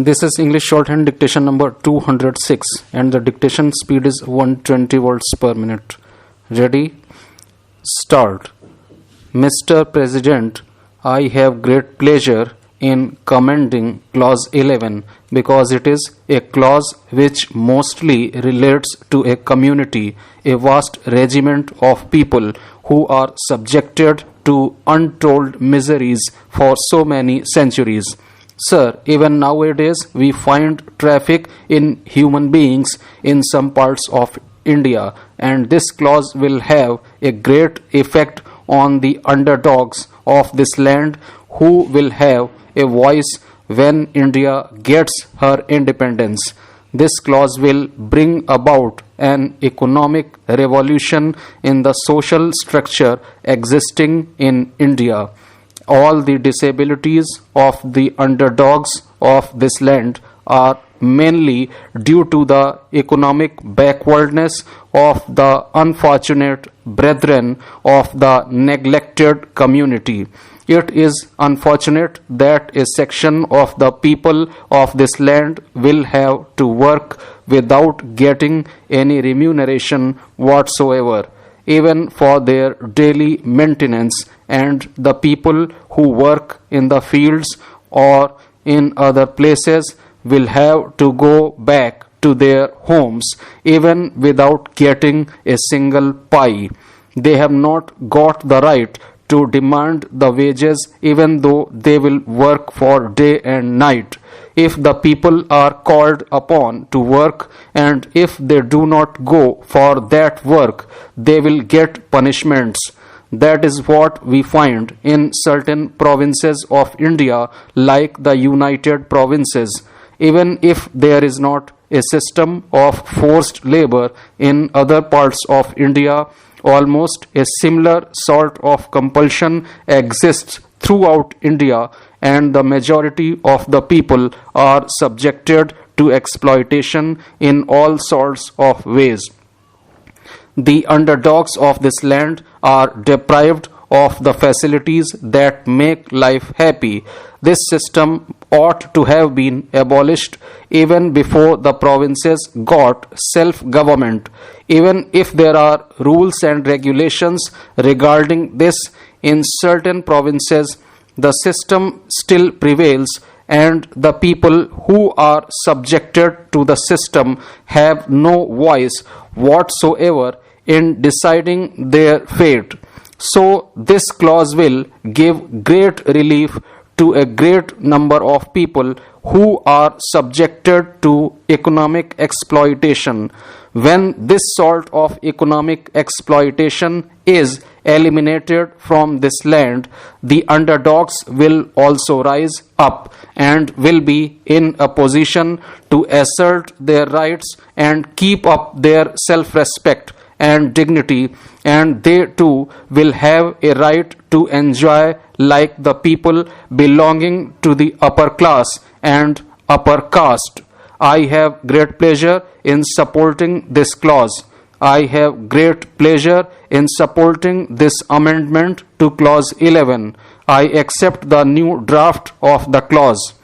This is English shorthand dictation number 206 and the dictation speed is 120 words per minute. Ready? Start. Mr. President, I have great pleasure in commending clause 11 because it is a clause which mostly relates to a community, a vast regiment of people who are subjected to untold miseries for so many centuries. Sir, even nowadays we find traffic in human beings in some parts of India, and this clause will have a great effect on the underdogs of this land who will have a voice when India gets her independence. This clause will bring about an economic revolution in the social structure existing in India. All the disabilities of the underdogs of this land are mainly due to the economic backwardness of the unfortunate brethren of the neglected community. It is unfortunate that a section of the people of this land will have to work without getting any remuneration whatsoever, even for their daily maintenance, and the people who work in the fields or in other places will have to go back to their homes even without getting a single pie. They have not got the right to demand the wages even though they will work for day and night. If the people are called upon to work and if they do not go for that work, they will get punishments. That is what we find in certain provinces of India like the United Provinces. Even if there is not a system of forced labor in other parts of India, almost a similar sort of compulsion exists throughout India, and the majority of the people are subjected to exploitation in all sorts of ways. The underdogs of this land are deprived of the facilities that make life happy. This system ought to have been abolished even before the provinces got self-government. Even if there are rules and regulations regarding this in certain provinces, the system still prevails, and the people who are subjected to the system have no voice whatsoever in deciding their fate. So this clause will give great relief to a great number of people who are subjected to economic exploitation. When this sort of economic exploitation is eliminated from this land, the underdogs will also rise up and will be in a position to assert their rights and keep up their self-respect and dignity, and they too will have a right to enjoy like the people belonging to the upper class and upper caste. I have great pleasure in supporting this clause. I have great pleasure in supporting this amendment to clause 11. I accept the new draft of the clause.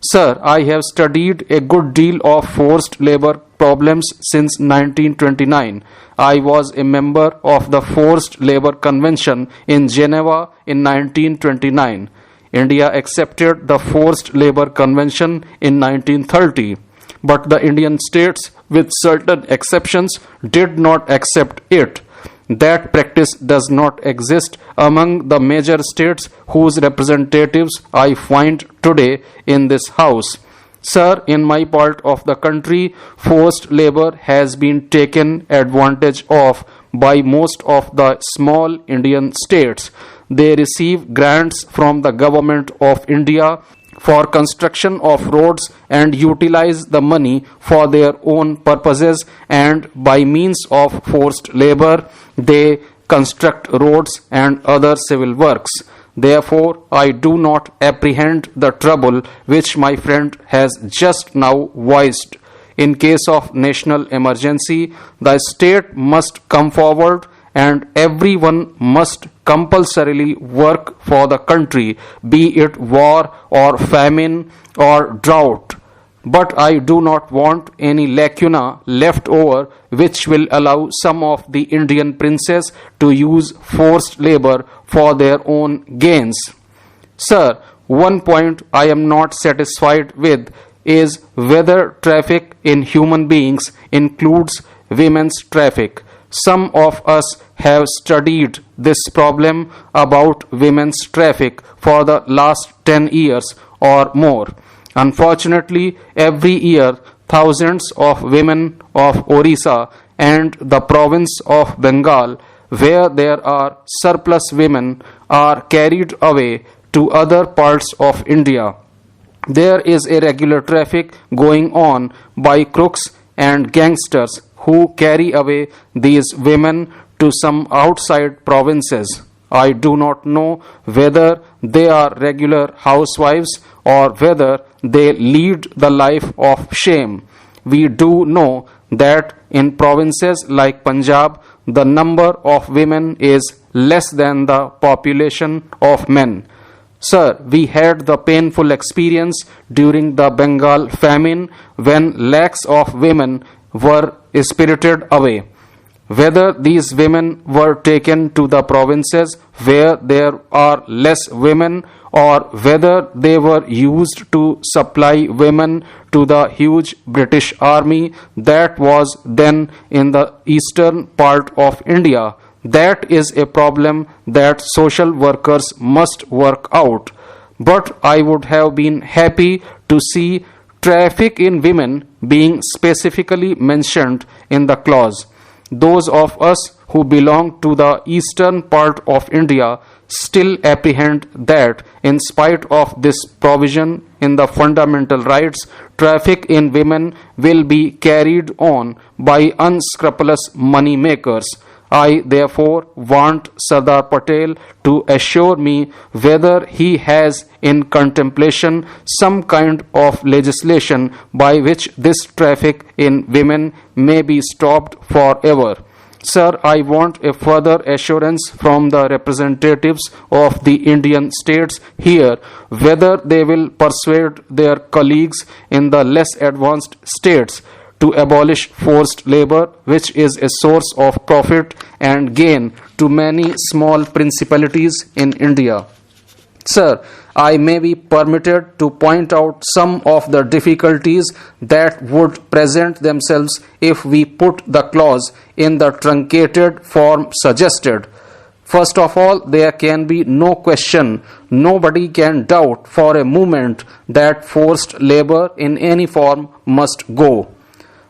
Sir, I have studied a good deal of forced labor problems since 1929. I was a member of the Forced Labor Convention in Geneva in 1929. India accepted the Forced Labor Convention in 1930, but the Indian states, with certain exceptions, did not accept it. That practice does not exist among the major states whose representatives I find today in this house. Sir, in my part of the country, forced labor has been taken advantage of by most of the small Indian states. They receive grants from the government of India for construction of roads and utilize the money for their own purposes, and by means of forced labor they construct roads and other civil works. Therefore, I do not apprehend the trouble which my friend has just now voiced. In case of national emergency, the state must come forward and everyone must compulsorily work for the country, be it war or famine or drought. But I do not want any lacuna left over which will allow some of the Indian princes to use forced labor for their own gains. Sir, one point I am not satisfied with is whether traffic in human beings includes women's traffic. Some of us have studied this problem about women's traffic for the last 10 years or more. Unfortunately, every year thousands of women of Orissa and the province of Bengal, where there are surplus women, are carried away to other parts of India. There is a regular traffic going on by crooks and gangsters who carry away these women to some outside provinces. I do not know whether they are regular housewives or whether they lead the life of shame. We do know that in provinces like Punjab, the number of women is less than the population of men. Sir, we had the painful experience during the Bengal famine when lakhs of women were spirited away. Whether these women were taken to the provinces where there are less women or whether they were used to supply women to the huge British army that was then in the eastern part of India, that is a problem that social workers must work out. But I would have been happy to see traffic in women being specifically mentioned in the clause. Those of us who belong to the eastern part of India still apprehend that, in spite of this provision in the fundamental rights, traffic in women will be carried on by unscrupulous money makers. I therefore want Sardar Patel to assure me whether he has in contemplation some kind of legislation by which this traffic in women may be stopped forever. Sir, I want a further assurance from the representatives of the Indian states here whether they will persuade their colleagues in the less advanced states to abolish forced labor, which is a source of profit and gain to many small principalities in India. Sir, I may be permitted to point out some of the difficulties that would present themselves if we put the clause in the truncated form suggested. First of all, there can be no question, nobody can doubt for a moment that forced labor in any form must go.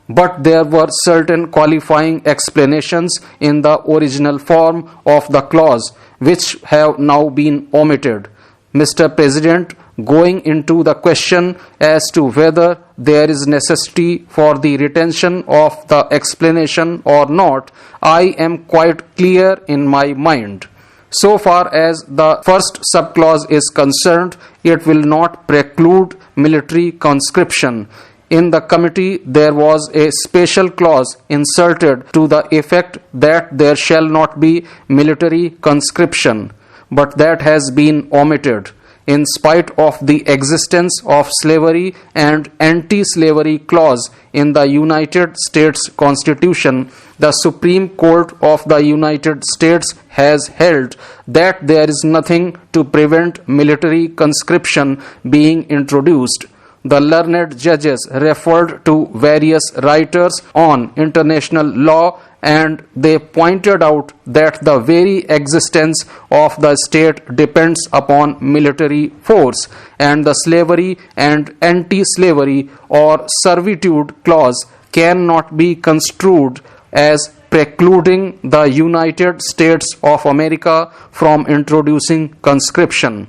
But there were certain qualifying explanations in the original form of the clause which have now been omitted. Mr. President, going into the question as to whether there is necessity for the retention of the explanation or not, I am quite clear in my mind. So far as the first subclause is concerned, it will not preclude military conscription. In the committee, there was a special clause inserted to the effect that there shall not be military conscription, but that has been omitted. In spite of the existence of slavery and anti-slavery clause in the United States Constitution, the Supreme Court of the United States has held that there is nothing to prevent military conscription being introduced. The learned judges referred to various writers on international law and they pointed out that the very existence of the state depends upon military force, and the slavery and anti-slavery or servitude clause cannot be construed as precluding the United States of America from introducing conscription.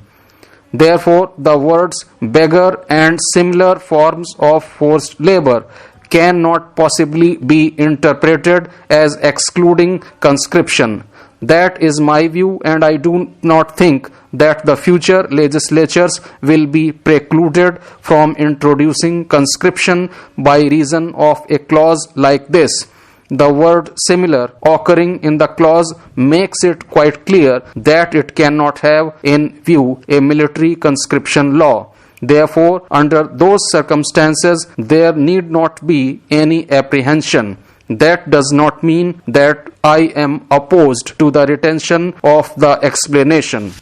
Therefore, the words beggar and similar forms of forced labor cannot possibly be interpreted as excluding conscription. That is my view, and I do not think that the future legislatures will be precluded from introducing conscription by reason of a clause like this. The word similar occurring in the clause makes it quite clear that it cannot have in view a military conscription law. Therefore, under those circumstances, there need not be any apprehension. That does not mean that I am opposed to the retention of the explanation.